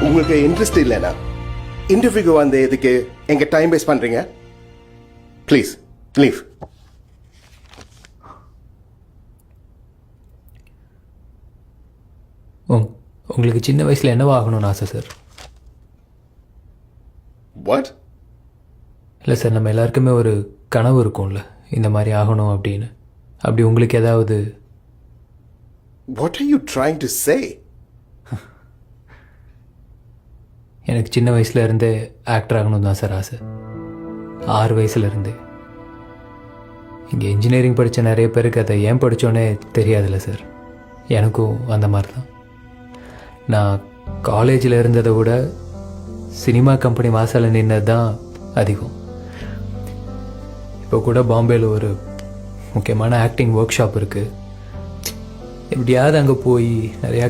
உங்களுக்கு இன்ட்ரெஸ்ட் இல்லைனா இன்டர்வியூக்கு வந்து எதுக்கு எங்க டைம் வேஸ்ட் பண்றீங்க? Please leave. உங்களுக்கு சின்ன வயசில் என்னவா ஆகணும்னு ஆசை சார்? வாட்? இல்லை சார், நம்ம எல்லாருக்குமே ஒரு கனவு இருக்கும்ல, இந்த மாதிரி ஆகணும் அப்படின்னு. அப்படி உங்களுக்கு ஏதாவது? What are you trying to say? எனக்கு சின்ன வயசுல இருந்தே ஆக்டர் ஆகணும் தான் சார் ஆசை. 6 வயசுல இருந்தே. இங்கே இன்ஜினியரிங் படித்த நிறைய பேருக்கு அதை ஏன் படித்தோன்னே தெரியாதுல்ல சார். எனக்கும் அந்த மாதிரி தான். நான் காலேஜில் இருந்ததை விட சினிமா கம்பெனி வாசலில் நின்னது தான் அதிகம். இப்போ கூட பாம்பேயில் ஒரு முக்கியமான ஆக்டிங் ஒர்க் ஷாப் இருக்குது. எப்படியாவது அங்கே போய் நிறையா